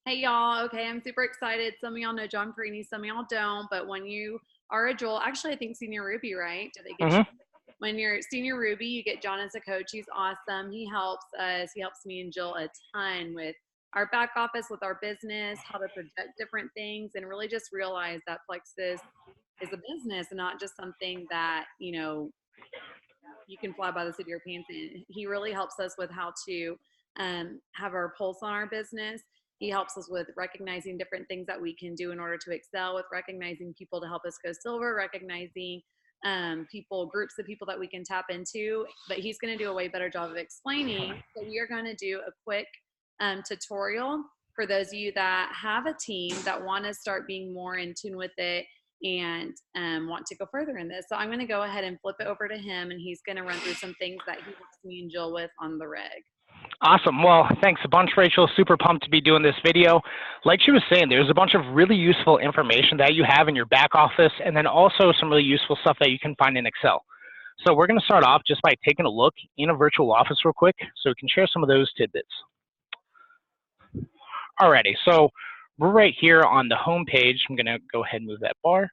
Hey y'all. Okay, I'm super excited. Some of y'all know John Perini, some of y'all don't. But when you are a Joel, actually, I think Senior Ruby, right? Do they get you? Hmm. When you're Senior Ruby, you get John as a coach. He's awesome. He helps us. He helps me and Jill a ton with our back office, with our business, how to project different things, and really just realize that Plexus is a business and not just something that you can fly by the seat of your pants in. He really helps us with how to have our pulse on our business. He helps us with recognizing different things that we can do in order to excel, with recognizing people to help us go silver, recognizing people, groups of people that we can tap into. But he's going to do a way better job of explaining. So we are going to do a quick tutorial for those of you that have a team that want to start being more in tune with it and want to go further in this. So I'm going to go ahead and flip it over to him, and he's going to run through some things that he helps me and Jill with on the reg. Awesome. Well, thanks a bunch, Rachel. Super pumped to be doing this video. Like she was saying, there's a bunch of really useful information that you have in your back office, and then also some really useful stuff that you can find in Excel. So we're going to start off just by taking a look in a virtual office real quick so we can share some of those tidbits. Alrighty, so we're right here on the home page. I'm going to go ahead and move that bar.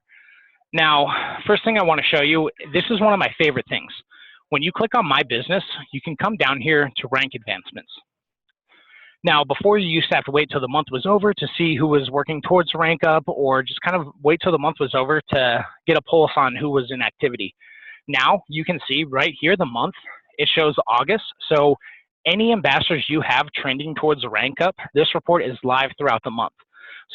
Now, first thing I want to show you, this is one of my favorite things. When you click on My Business, you can come down here to rank advancements. Now, before you used to have to wait till the month was over to see who was working towards rank up, or just kind of wait till the month was over to get a pulse on who was in activity. Now, you can see right here the month, it shows August. So any ambassadors you have trending towards rank up, this report is live throughout the month.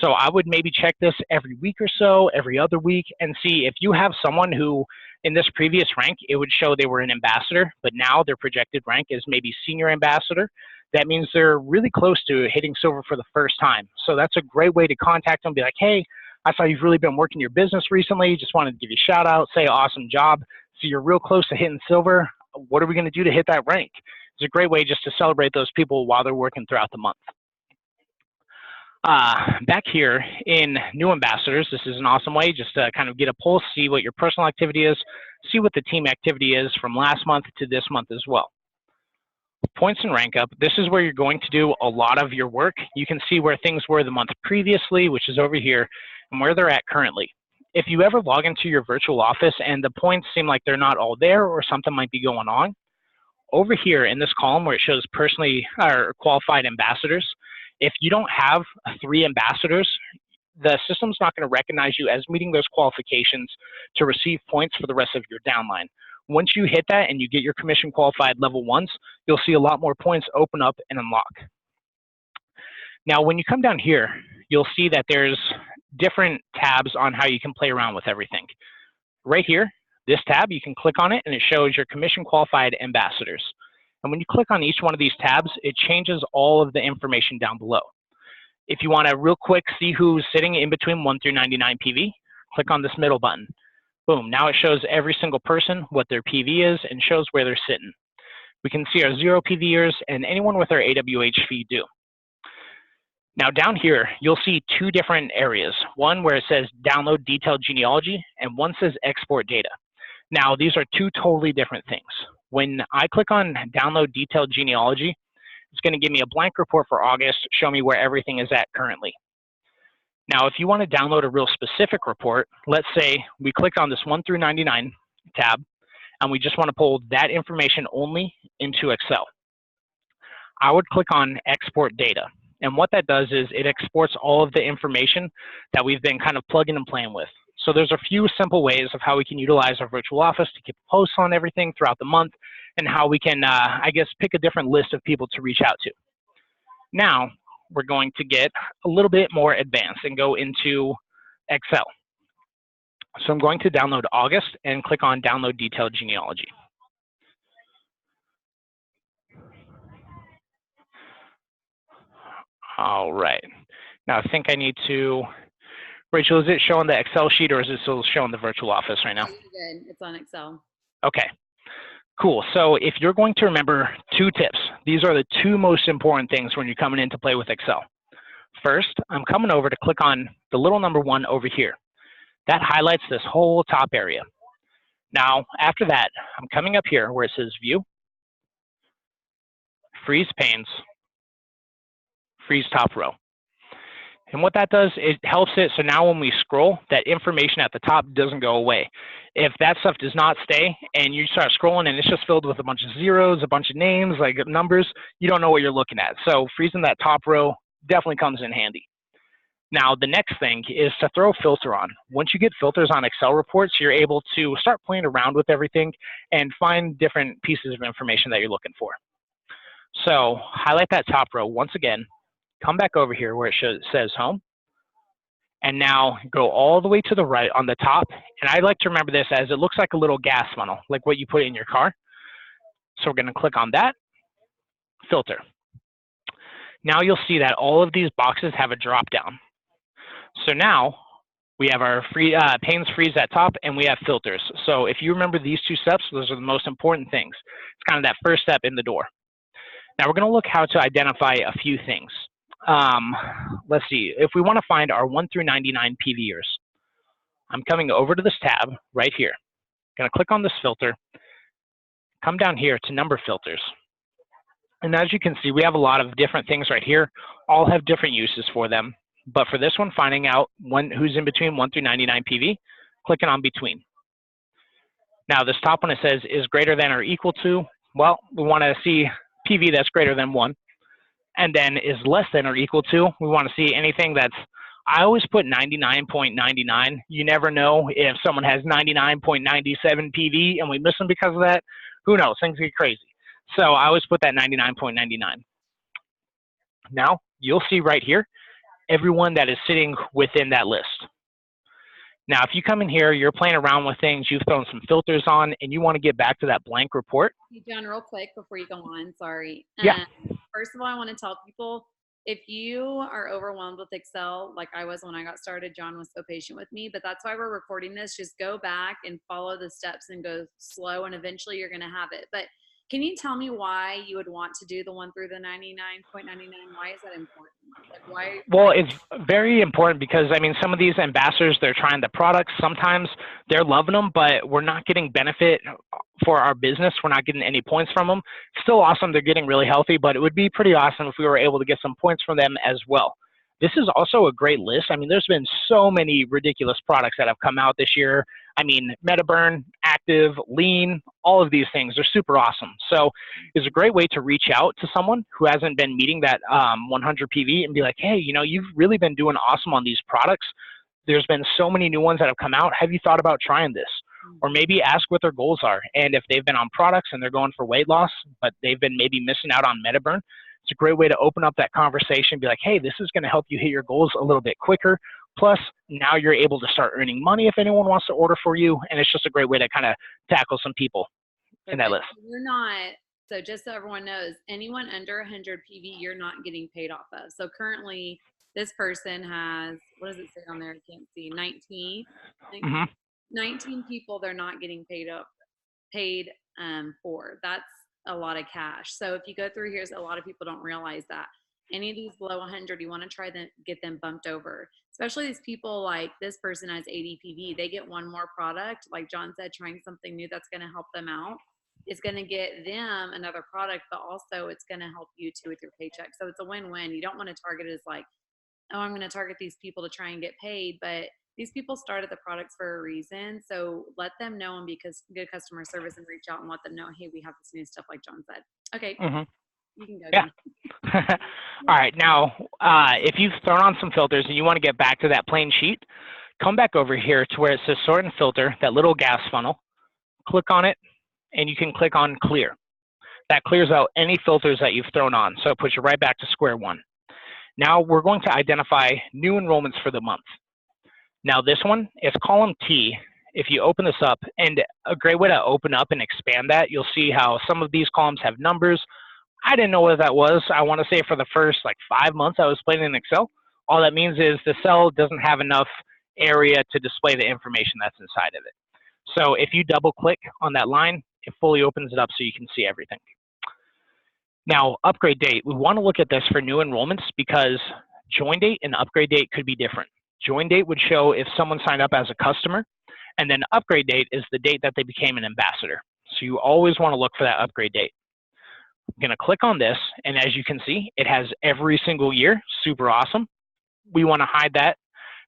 So I would maybe check this every week or so, every other week, and see if you have someone who in this previous rank, it would show they were an ambassador, but now their projected rank is maybe senior ambassador. That means they're really close to hitting silver for the first time. So that's a great way to contact them, be like, hey, I saw you've really been working your business recently. Just wanted to give you a shout out, say awesome job. So you're real close to hitting silver. What are we going to do to hit that rank? It's a great way just to celebrate those people while they're working throughout the month. Back here in new ambassadors, this is an awesome way just to kind of get a pulse, see what your personal activity is, see what the team activity is from last month to this month as well. Points and rank up, this is where you're going to do a lot of your work. You can see where things were the month previously, which is over here, and where they're at currently. If you ever log into your virtual office and the points seem like they're not all there or something might be going on, over here in this column where it shows personally or qualified ambassadors, if you don't have 3 ambassadors, the system's not going to recognize you as meeting those qualifications to receive points for the rest of your downline. Once you hit that and you get your commission qualified level 1s, you'll see a lot more points open up and unlock. Now, when you come down here, you'll see that there's different tabs on how you can play around with everything. Right here, this tab, you can click on it and it shows your commission qualified ambassadors. And when you click on each one of these tabs, it changes all of the information down below. If you want to real quick see who's sitting in between 1 through 99 PV, click on this middle button. Boom, now it shows every single person what their PV is and shows where they're sitting. We can see our 0 PVers and anyone with our AWH fee due. Now down here, you'll see 2 different areas. One where it says download detailed genealogy and one says export data. Now these are 2 totally different things. When I click on download detailed genealogy, it's going to give me a blank report for August, show me where everything is at currently. Now, if you want to download a real specific report, let's say we click on this 1 through 99 tab, and we just want to pull that information only into Excel. I would click on Export Data. And what that does is it exports all of the information that we've been kind of plugging and playing with. So there's a few simple ways of how we can utilize our virtual office to keep posts on everything throughout the month, and how we can, I guess, pick a different list of people to reach out to. Now, we're going to get a little bit more advanced and go into Excel. So I'm going to download August and click on Download Detailed Genealogy. All right. Now I think I need to, Rachel, is it showing the Excel sheet or is it still showing the virtual office right now? Oh, you're good. It's on Excel. Okay. Cool. So if you're going to remember 2 tips, these are the 2 most important things when you're coming in to play with Excel. First, I'm coming over to click on the little number 1 over here. That highlights this whole top area. Now, after that, I'm coming up here where it says View, Freeze Panes, Freeze Top Row. And what that does, it helps it so now when we scroll, that information at the top doesn't go away. If that stuff does not stay and you start scrolling and it's just filled with a bunch of zeros, a bunch of names, like numbers, you don't know what you're looking at. So freezing that top row definitely comes in handy. Now, the next thing is to throw a filter on. Once you get filters on Excel reports, you're able to start playing around with everything and find different pieces of information that you're looking for. So highlight that top row once again, come back over here where it says home, and now go all the way to the right on the top. And I like to remember this as it looks like a little gas funnel, like what you put in your car. So we're going to click on that, filter. Now you'll see that all of these boxes have a drop down. So now we have our panes freeze at top and we have filters. So if you remember these two steps, those are the most important things. It's kind of that first step in the door. Now we're going to look how to identify a few things. Let's see, if we want to find our 1 through 99 PVers, I'm coming over to this tab right here. Going to click on this filter, come down here to number filters. And as you can see, we have a lot of different things right here, all have different uses for them. But for this one, finding out who's in between 1 through 99 PV, clicking on between. Now this top one, it says is greater than or equal to. Well, we want to see PV that's greater than 1. And then is less than or equal to. We want to see anything that's, I always put 99.99. You never know if someone has 99.97 PV and we miss them because of that. Who knows? Things get crazy. So I always put that 99.99. Now you'll see right here everyone that is sitting within that list. Now, if you come in here, you're playing around with things, you've thrown some filters on, and you want to get back to that blank report. Hey, John, real quick before you go on, sorry. Yeah. First of all, I want to tell people, if you are overwhelmed with Excel, like I was when I got started, John was so patient with me, but that's why we're recording this. Just go back and follow the steps and go slow, and eventually you're going to have it. But can you tell me why you would want to do the 1 through the 99.99? Why is that important? Like why? Well, it's very important because, I mean, some of these ambassadors, they're trying the products. Sometimes they're loving them, but we're not getting benefit for our business. We're not getting any points from them. Still awesome. They're getting really healthy, but it would be pretty awesome if we were able to get some points from them as well. This is also a great list. I mean, there's been so many ridiculous products that have come out this year. I mean, Metaburn, Active, Lean, all of these things are super awesome. So it's a great way to reach out to someone who hasn't been meeting that 100 PV and be like, hey, you know, you've really been doing awesome on these products. There's been so many new ones that have come out. Have you thought about trying this? Or maybe ask what their goals are. And if they've been on products and they're going for weight loss, but they've been maybe missing out on Metaburn, it's a great way to open up that conversation and be like, hey, this is going to help you hit your goals a little bit quicker. Plus, now you're able to start earning money if anyone wants to order for you. And it's just a great way to kind of tackle some people in that list. You're not, so just so everyone knows, anyone under 100 PV, you're not getting paid off of. So currently, this person has, what does it say on there? I can't see, 19. 19 people they're not getting paid for. That's a lot of cash. So if you go through here, a lot of people don't realize that. Any of these below 100, you want to try to get them bumped over. Especially these people like this person has 80 PV. They get one more product, like John said, trying something new that's going to help them out. It's going to get them another product, but also it's going to help you too with your paycheck. So it's a win-win. You don't want to target it as like, oh, I'm going to target these people to try and get paid, but these people started the products for a reason. So let them know and be good customer service and reach out and let them know, hey, we have this new stuff like John said. Okay. You can go. Yeah. All right. Now, if you've thrown on some filters and you want to get back to that plain sheet, come back over here to where it says sort and filter, that little gas funnel. Click on it, and you can click on clear. That clears out any filters that you've thrown on. So it puts you right back to square one. Now we're going to identify new enrollments for the month. Now this one is column T. If you open this up, and a great way to open up and expand that, you'll see how some of these columns have numbers. I didn't know what that was. I want to say for the first like 5 months I was playing in Excel. All that means is the cell doesn't have enough area to display the information that's inside of it. So if you double click on that line, it fully opens it up so you can see everything. Now, upgrade date, we want to look at this for new enrollments because join date and upgrade date could be different. Join date would show if someone signed up as a customer, and then upgrade date is the date that they became an ambassador. So you always want to look for that upgrade date. I'm going to click on this, and as you can see, it has every single year. Super awesome. we want to hide that.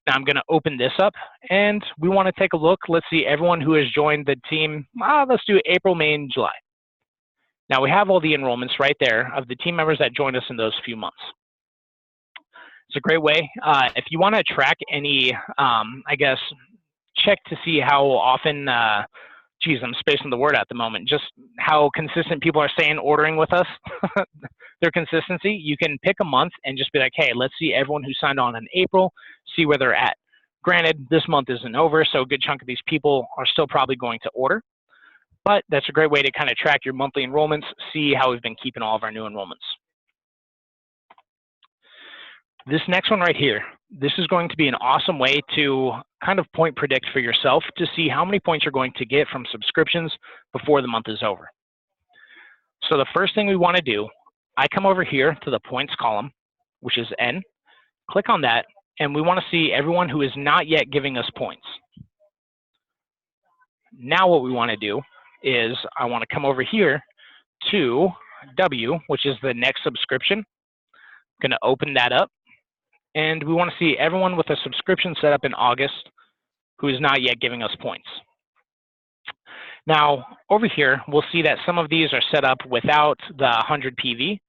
Now I'm going to open this up, and we want to take a look. Let's see everyone who has joined the team. Let's do April, May, and July. Now we have all the enrollments right there of the team members that joined us in those few months. It's a great way. If you want to track any, I guess, check to see how often, geez, I'm spacing the word at the moment, just how consistent people are saying ordering with us, their consistency, you can pick a month and just be like, hey, let's see everyone who signed on in April, see where they're at. Granted, this month isn't over, so a good chunk of these people are still probably going to order. But that's a great way to kind of track your monthly enrollments, see how we've been keeping all of our new enrollments. This next one right here, this is going to be an awesome way to kind of point predict for yourself to see how many points you're going to get from subscriptions before the month is over. So the first thing we want to do, I come over here to the points column, which is N, click on that, and we want to see everyone who is not yet giving us points. Now what we want to do is I want to come over here to W, which is the next subscription. I'm going to open that up, and we want to see everyone with a subscription set up in August who is not yet giving us points. Now, over here, we'll see that some of these are set up without the 100 PV.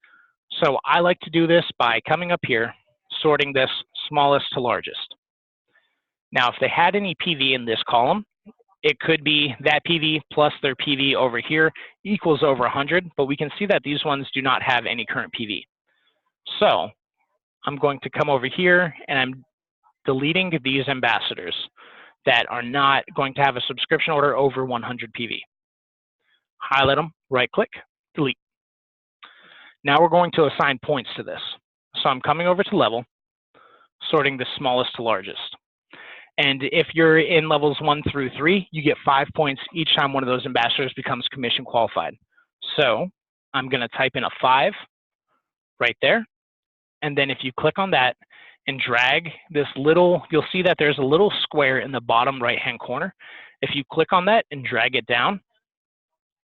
So I like to do this by coming up here, sorting this smallest to largest. Now, if they had any PV in this column, it could be that PV plus their PV over here equals over 100, but we can see that these ones do not have any current PV. So I'm going to come over here and I'm deleting these ambassadors that are not going to have a subscription order over 100 PV. Highlight them, right click, delete. Now we're going to assign points to this. So I'm coming over to level, sorting the smallest to largest. And if you're in levels 1 through 3, you get 5 points each time one of those ambassadors becomes commission qualified. So I'm going to type in a 5 right there. And then if you click on that and drag this little, you'll see that there's a little square in the bottom right-hand corner. If you click on that and drag it down,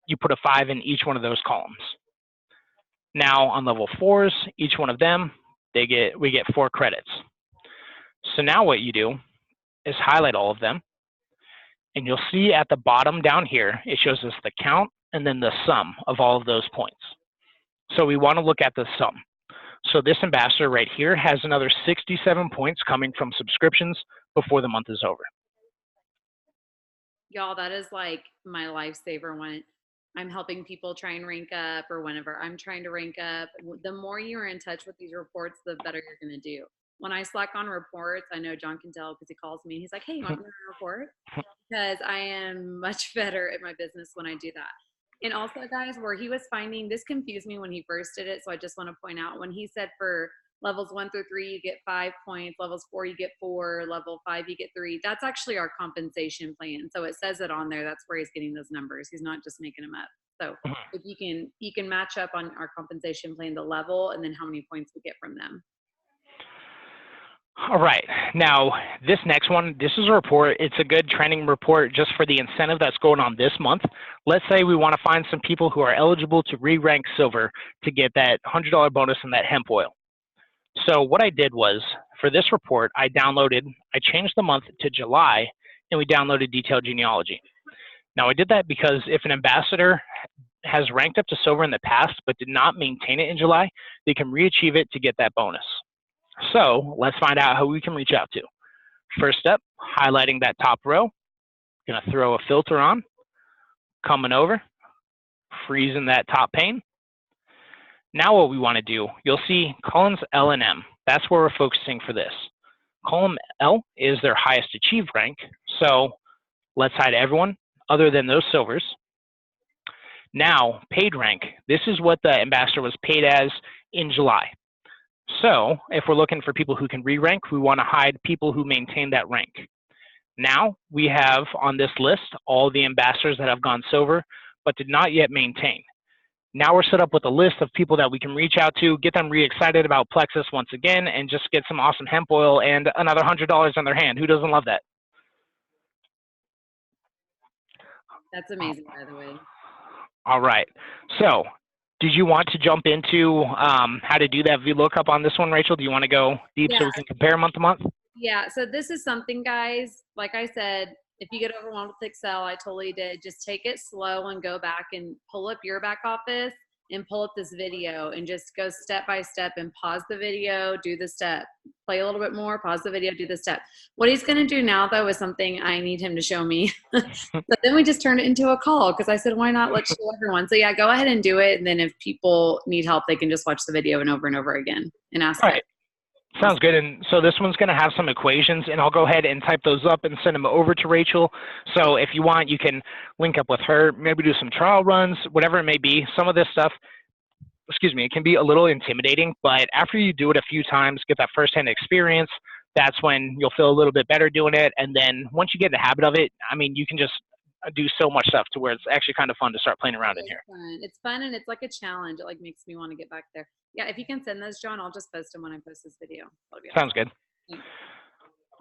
you put a 5 in each one of those columns. Now on level 4s, each one of them, we get 4 credits. So now what you do is highlight all of them, and you'll see at the bottom down here, it shows us the count and then the sum of all of those points. So we want to look at the sum. So this ambassador right here has another 67 points coming from subscriptions before the month is over. Y'all, that is like my lifesaver when I'm helping people try and rank up, or whenever I'm trying to rank up. The more you're in touch with these reports, the better you're going to do. When I slack on reports, I know John can tell because he calls me and he's like, hey, you want me to report? Because I am much better at my business when I do that. And also, guys, where he was finding, this confused me when he first did it, so I just want to point out, when he said for levels 1 through 3, you get 5 points, levels 4, you get 4, level 5, you get 3. That's actually our compensation plan. So it says it on there. That's where he's getting those numbers. He's not just making them up. So if you can match up on our compensation plan, the level, and then how many points we get from them. All right, now this next one, this is a report. It's a good trending report just for the incentive that's going on this month. Let's say we want to find some people who are eligible to re-rank silver to get that $100 bonus and that hemp oil. So what I did was, for this report, I changed the month to July, and we downloaded detailed genealogy. Now I did that because if an ambassador has ranked up to silver in the past but did not maintain it in July, they can re-achieve it to get that bonus. So let's find out who we can reach out to. First step, highlighting that top row. Gonna throw a filter on, coming over, freezing that top pane. Now what we want to do, you'll see columns L and M. That's where we're focusing for this. Column L is their highest achieved rank. So let's hide everyone other than those silvers. Now, paid rank. This is what the ambassador was paid as in July. So if we're looking for people who can re-rank, we want to hide people who maintain that rank. Now we have on this list all the ambassadors that have gone silver but did not yet maintain. Now we're set up with a list of people that we can reach out to, get them re-excited about Plexus once again, and just get some awesome hemp oil and another $100 on their hand. Who doesn't love that? That's amazing, by the way. All right. So Did you want to jump into how to do that VLOOKUP on this one, Rachel? Do you want to go deep so we can compare month to month? Yeah, so this is something, guys, like I said, if you get overwhelmed with Excel, I totally did. Just take it slow and go back and pull up your back office and pull up this video and just go step by step and pause the video, do the step, play a little bit more, pause the video, do the step. What he's going to do now, though, is something I need him to show me. So then we just turned it into a call because I said, why not? Let's show everyone. So yeah, go ahead and do it. And then if people need help, they can just watch the video and over again and ask. All right. Sounds good. And so this one's going to have some equations, and I'll go ahead and type those up and send them over to Rachel. So if you want, you can link up with her, maybe do some trial runs, whatever it may be. Some of this stuff, excuse me, it can be a little intimidating, but after you do it a few times, get that firsthand experience, that's when you'll feel a little bit better doing it. And then once you get in the habit of it, I mean, you can just do so much stuff to where it's actually kind of fun to start playing around in here. It's fun and it's like a challenge. It like makes me want to get back there. Yeah, if you can send those, John, I'll just post them when I post this video. Sounds good.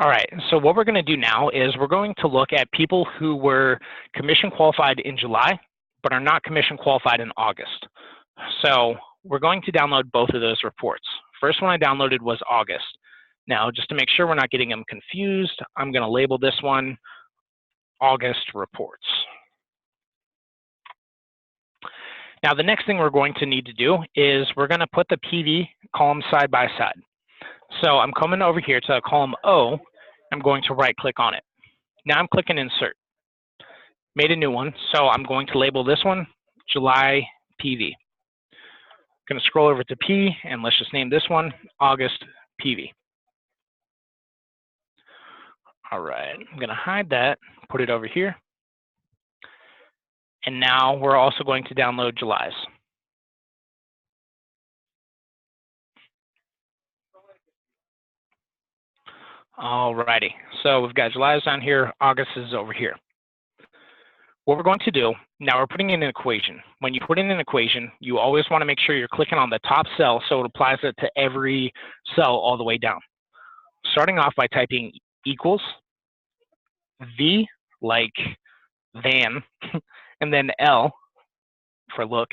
All right, so what we're going to do now is we're going to look at people who were commission qualified in July but are not commission qualified in August. So we're going to download both of those reports. First one I downloaded was August. Now, just to make sure we're not getting them confused, I'm going to label this one August reports. Now, the next thing we're going to need to do is we're going to put the PV columns side by side. So I'm coming over here to column O. I'm going to right click on it. Now I'm clicking insert. Made a new one. So I'm going to label this one July PV. Going to scroll over to P and let's just name this one August PV. All right, I'm going to hide that, put it over here. And now we're also going to download July's. All righty, so we've got July's down here, August is over here. What we're going to do, now we're putting in an equation. When you put in an equation, you always want to make sure you're clicking on the top cell so it applies it to every cell all the way down. Starting off by typing equals, V like van, and then L for look.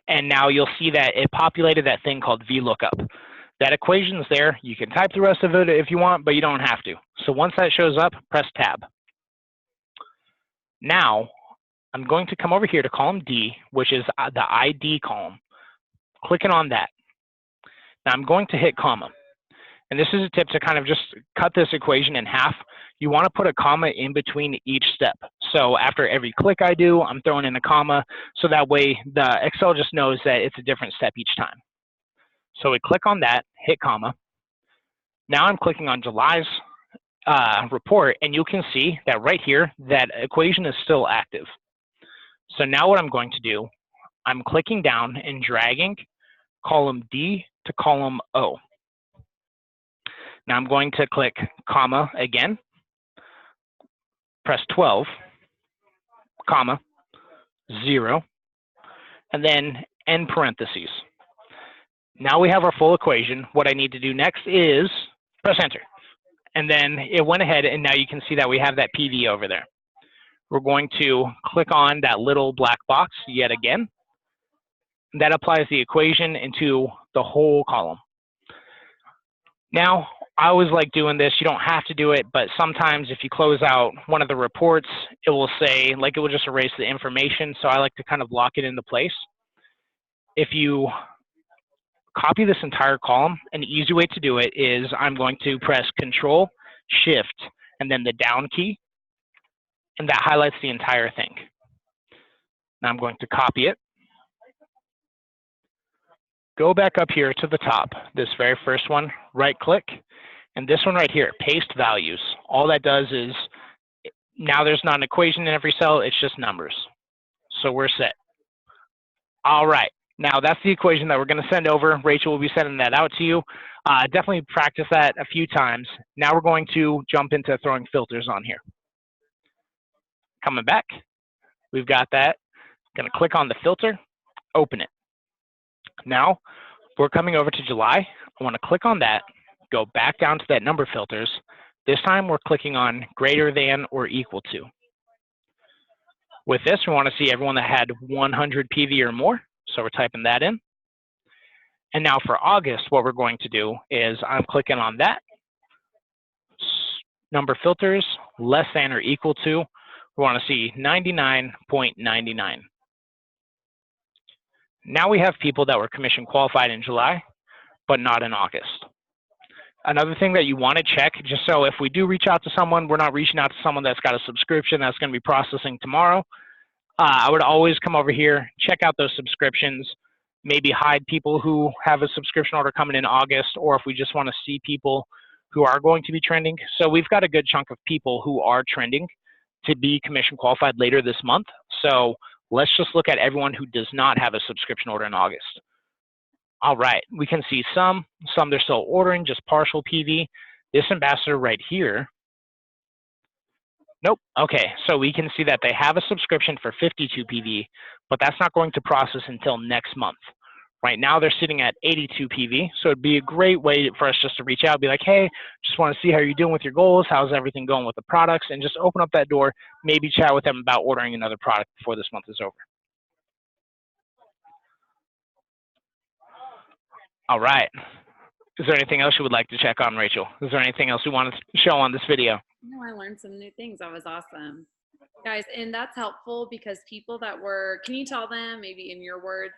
And now you'll see that it populated that thing called VLOOKUP. That equation's there. You can type the rest of it if you want, but you don't have to. So once that shows up, press tab. Now, I'm going to come over here to column D, which is the ID column. Clicking on that. Now I'm going to hit comma. And this is a tip to kind of just cut this equation in half. You want to put a comma in between each step. So after every click I do, I'm throwing in a comma, so that way the Excel just knows that it's a different step each time. So we click on that, hit comma. Now I'm clicking on July's report, and you can see that right here, that equation is still active. So now what I'm going to do, I'm clicking down and dragging column D to column O. Now I'm going to click comma again, press 12, comma, 0, and then end parentheses. Now we have our full equation. What I need to do next is press enter. And then it went ahead, and now you can see that we have that PV over there. We're going to click on that little black box yet again. That applies the equation into the whole column. Now, I always like doing this. You don't have to do it, but sometimes if you close out one of the reports, it will say, like it will just erase the information. So I like to kind of lock it into place. If you copy this entire column, an easy way to do it is I'm going to press Control, Shift, and then the down key, and that highlights the entire thing. Now I'm going to copy it. Go back up here to the top, this very first one, right click, and this one right here, paste values. All that does is, now there's not an equation in every cell, it's just numbers. So we're set. All right, now that's the equation that we're gonna send over. Rachel will be sending that out to you. Definitely practice that a few times. Now we're going to jump into throwing filters on here. Coming back, we've got that. Gonna click on the filter, open it. Now, we're coming over to July. I want to click on that, go back down to that number filters. This time, we're clicking on greater than or equal to. With this, we want to see everyone that had 100 PV or more. So we're typing that in. And now for August, what we're going to do is I'm clicking on that. Number filters, less than or equal to. We want to see 99.99. Now we have people that were commission qualified in July, but not in August. Another thing that you want to check, just so if we do reach out to someone, we're not reaching out to someone that's got a subscription that's going to be processing tomorrow. I would always come over here, check out those subscriptions, maybe hide people who have a subscription order coming in August, or if we just want to see people who are going to be trending. So we've got a good chunk of people who are trending to be commission qualified later this month. So let's just look at everyone who does not have a subscription order in August. All right, we can see some they're still ordering, just partial PV. This ambassador right here, nope. Okay, so we can see that they have a subscription for 52 PV, but that's not going to process until next month. Right now they're sitting at 82 PV, so it'd be a great way for us just to reach out, be like, hey, just want to see how you're doing with your goals, how's everything going with the products, and just open up that door, maybe chat with them about ordering another product before this month is over. All right. Is there anything else you would like to check on, Rachel? Is there anything else you want to show on this video? No, I learned some new things. That was awesome. Guys, and that's helpful because people that were, can you tell them, maybe in your words,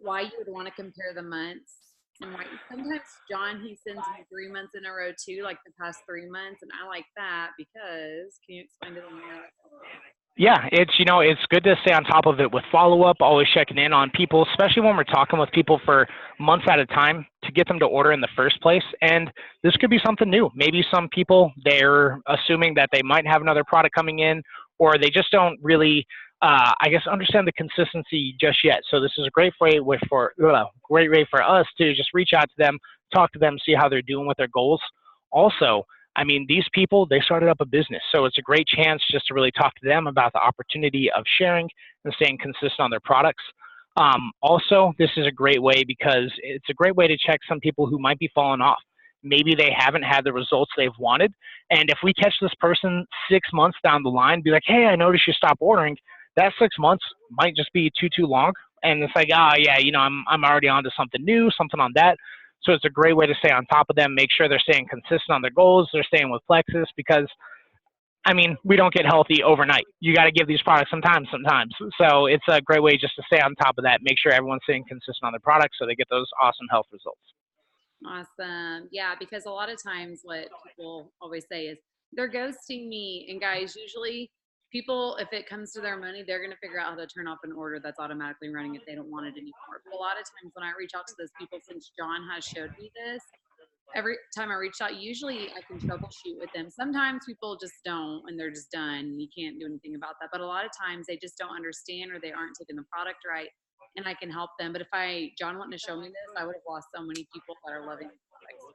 why you would want to compare the months? And why sometimes John, he sends me 3 months in a row too, like the past 3 months, and I like that because, can you explain to them more? Yeah, it's good to stay on top of it with follow-up, always checking in on people, especially when we're talking with people for months at a time to get them to order in the first place. And this could be something new. Maybe some people, they're assuming that they might have another product coming in, or they just don't really, understand the consistency just yet. So this is a great way for us to just reach out to them, talk to them, see how they're doing with their goals. Also, I mean, these people, they started up a business, so it's a great chance just to really talk to them about the opportunity of sharing and staying consistent on their products. Also, this is a great way because it's a great way to check some people who might be falling off. Maybe they haven't had the results they've wanted, and if we catch this person 6 months down the line, be like, hey, I noticed you stopped ordering, that 6 months might just be too long, and it's like, oh, yeah, I'm already on to something new, something on that. So it's a great way to stay on top of them, make sure they're staying consistent on their goals, they're staying with Plexus, because, I mean, we don't get healthy overnight. You got to give these products some time sometimes. So it's a great way just to stay on top of that, make sure everyone's staying consistent on their products so they get those awesome health results. Awesome. Yeah, because a lot of times what people always say is they're ghosting me. And guys, usually people, if it comes to their money, they're going to figure out how to turn off an order that's automatically running if they don't want it anymore. But a lot of times when I reach out to those people, since John has showed me this, every time I reach out, usually I can troubleshoot with them. Sometimes people just don't and they're just done. You can't do anything about that. But a lot of times they just don't understand or they aren't taking the product right and I can help them. But if John wanted to show me this, I would have lost so many people that are loving the products.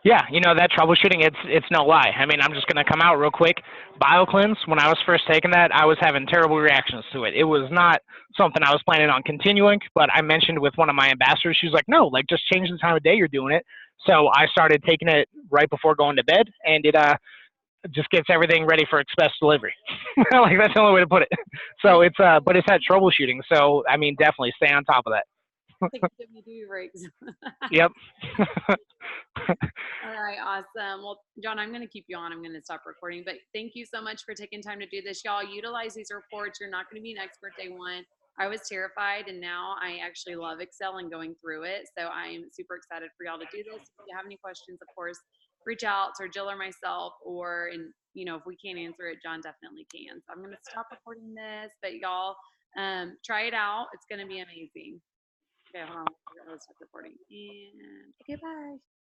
Yeah, that troubleshooting, it's no lie. I mean, I'm just going to come out real quick. BioCleanse, when I was first taking that, I was having terrible reactions to it. It was not something I was planning on continuing, but I mentioned with one of my ambassadors, she was like, no, like just change the time of day you're doing it. So I started taking it right before going to bed, and it just gets everything ready for express delivery. Like that's the only way to put it. So but it's that troubleshooting. So I mean, definitely stay on top of that. Like WD breaks. Yep. All right, awesome. Well, John, I'm going to keep you on. I'm going to stop recording, but thank you so much for taking time to do this. Y'all utilize these reports. You're not going to be an expert day one. I was terrified, and now I actually love Excel and going through it. So I'm super excited for y'all to do this. If you have any questions, of course, reach out to Jill or myself, or, and if we can't answer it, John definitely can. So I'm going to stop recording this, but y'all try it out. It's going to be amazing. Okay, hold on. I gotta stop recording. And okay, bye.